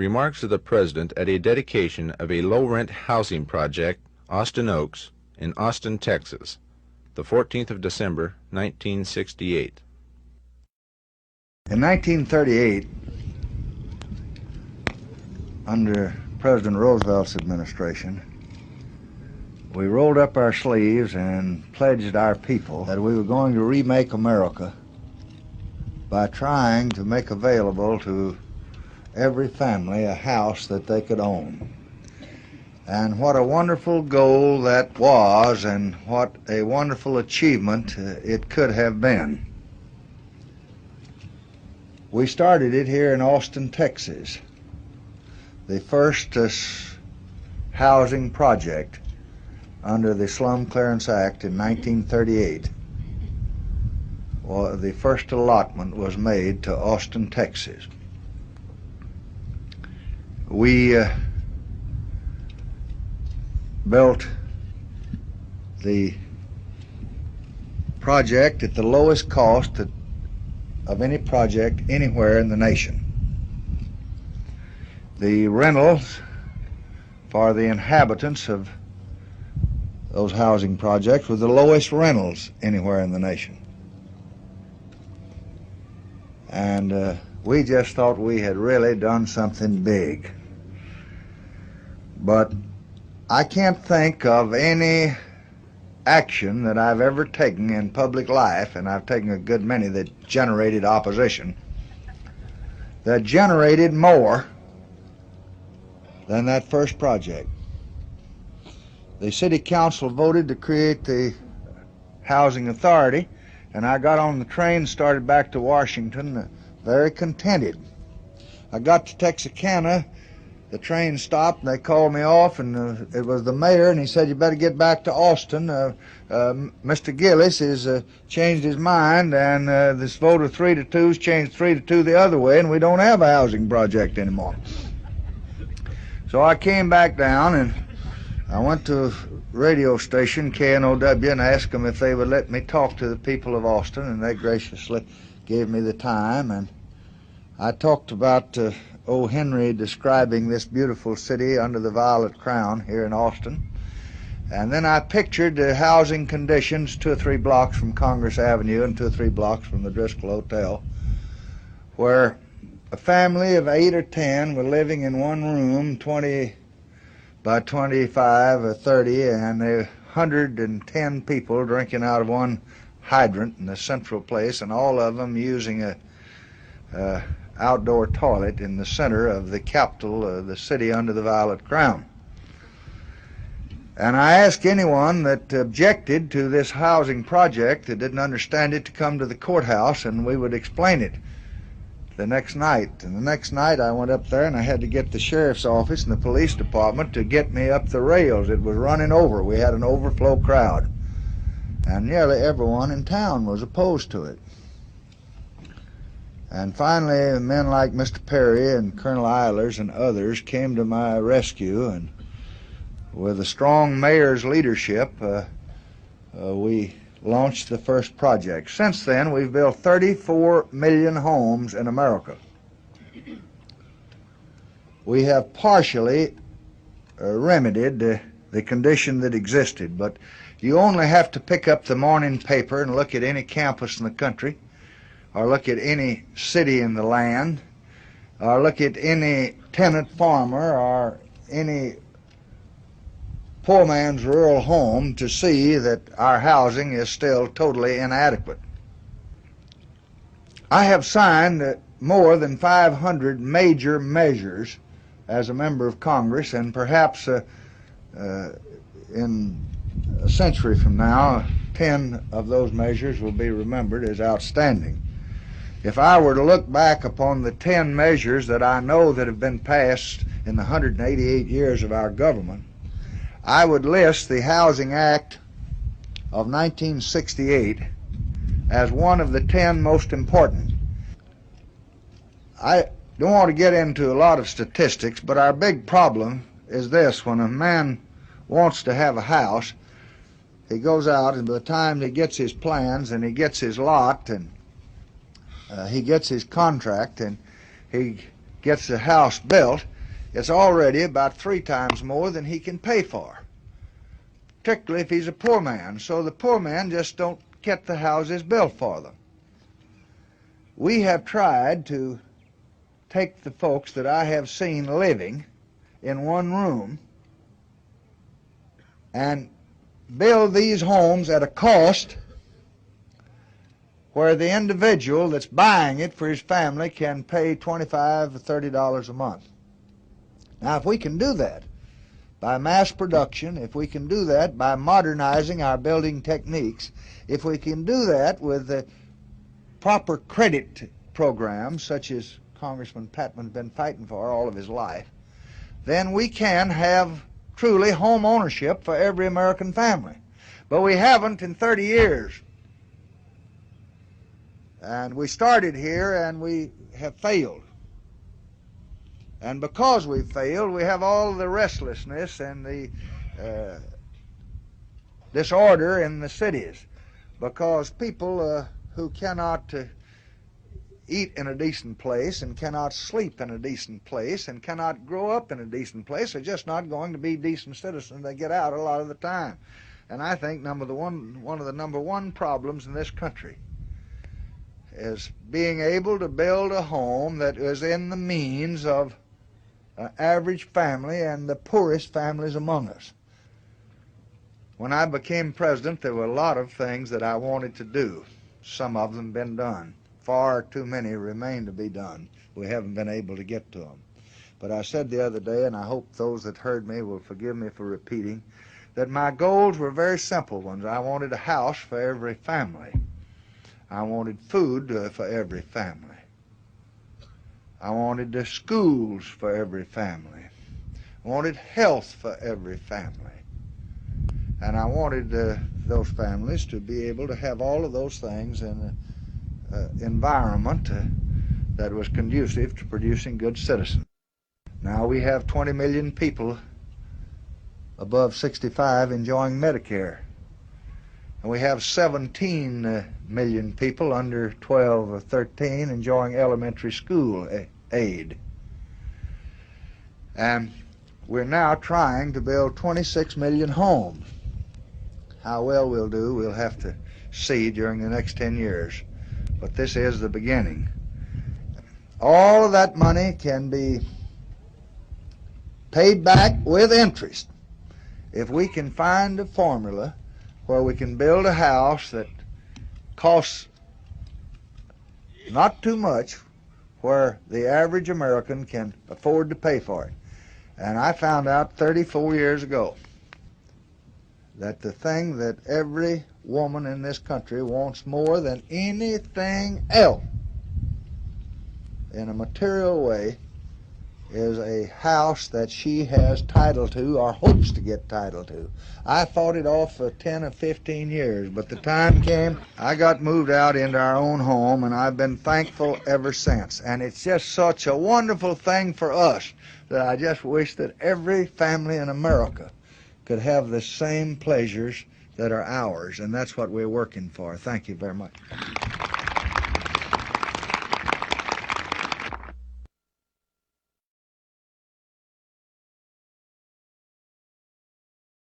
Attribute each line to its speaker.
Speaker 1: Remarks of the President at a dedication of a low-rent housing project, Austin Oaks, in Austin, Texas, the 14th of December, 1968.
Speaker 2: In 1938, under President Roosevelt's administration, we rolled up our sleeves and pledged our people that we were going to remake America by trying to make available to every family a house that they could own. And what a wonderful goal that was, and what a wonderful achievement it could have been. We started it here in Austin, Texas. The first housing project under the Slum Clearance Act in 1938. Well, the first allotment was made to Austin, Texas. We built the project at the lowest cost of any project anywhere in the nation. The rentals for the inhabitants of those housing projects were the lowest rentals anywhere in the nation. And we just thought we had really done something big. But I can't think of any action that I've ever taken in public life, and I've taken a good many that generated opposition, that generated more than that first project. The city council voted to create the housing authority, and I got on the train and started back to Washington very contented. I got to Texarkana, the train stopped, and they called me off, and it was the mayor, and he said, "You better get back to Austin. Mr. Gillis has changed his mind, and this vote of 3-2 has changed 3-2 the other way, and we don't have a housing project anymore." So I came back down, and I went to a radio station, KNOW, and asked them if they would let me talk to the people of Austin, and they graciously gave me the time. And I talked about O. Henry describing this beautiful city under the violet crown here in Austin. And then I pictured the housing conditions 2 or 3 blocks from Congress Avenue and 2 or 3 blocks from the Driscoll Hotel, where a family of 8 or 10 were living in one room, 20 by 25 or 30, and there were 110 people drinking out of one hydrant in the central place, and all of them using a outdoor toilet in the center of the capital of the city under the violet crown. And I asked anyone that objected to this housing project that didn't understand it to come to the courthouse, and we would explain it the next night. And the next night I went up there, and I had to get the sheriff's office and the police department to get me up the rails. It was running over. We had an overflow crowd, and nearly everyone in town was opposed to it. And finally, men like Mr. Perry and Colonel Eilers and others came to my rescue, and with a strong mayor's leadership, we launched the first project. Since then, we've built 34 million homes in America. We have partially remedied the condition that existed, but you only have to pick up the morning paper and look at any campus in the country, or look at any city in the land, or look at any tenant farmer or any poor man's rural home to see that our housing is still totally inadequate. I have signed more than 500 major measures as a member of Congress, and perhaps in a century from now, 10 of those measures will be remembered as outstanding. If I were to look back upon the 10 measures that I know that have been passed in the 188 years of our government, I would list the Housing Act of 1968 as one of the 10 most important. I don't want to get into a lot of statistics, but our big problem is this: when a man wants to have a house, he goes out, and by the time he gets his plans and he gets his lot and he gets his contract and he gets a house built, it's already about 3 times more than he can pay for, particularly if he's a poor man. So the poor man just don't get the houses built for them. We have tried to take the folks that I have seen living in one room and build these homes at a cost where the individual that's buying it for his family can pay $25 or $30 a month. Now, if we can do that by mass production, if we can do that by modernizing our building techniques, if we can do that with the proper credit programs, such as Congressman Patman's been fighting for all of his life, then we can have truly home ownership for every American family. But we haven't in 30 years. And we started here and we have failed. And because we've failed, we have all the restlessness and the disorder in the cities, because people who cannot eat in a decent place and cannot sleep in a decent place and cannot grow up in a decent place are just not going to be decent citizens. They get out a lot of the time. And I think one of the number one problems in this country is being able to build a home that is in the means of an average family and the poorest families among us. When I became president, there were a lot of things that I wanted to do. Some of them been done. Far too many remain to be done. We haven't been able to get to them. But I said the other day, and I hope those that heard me will forgive me for repeating, that my goals were very simple ones. I wanted a house for every family. I wanted food for every family. I wanted schools for every family. I wanted health for every family. And I wanted those families to be able to have all of those things in an environment that was conducive to producing good citizens. Now we have 20 million people above 65 enjoying Medicare. And we have 17 million people under 12 or 13 enjoying elementary school aid. And we're now trying to build 26 million homes. How well we'll do, we'll have to see during the next 10 years. But this is the beginning. All of that money can be paid back with interest if we can find a formula where we can build a house that costs not too much, where the average American can afford to pay for it. And I found out 34 years ago that the thing that every woman in this country wants more than anything else in a material way is a house that she has title to or hopes to get title to. I fought it off for 10 or 15 years, but the time came, I got moved out into our own home, and I've been thankful ever since. And it's just such a wonderful thing for us that I just wish that every family in America could have the same pleasures that are ours, and that's what we're working for. Thank you very much.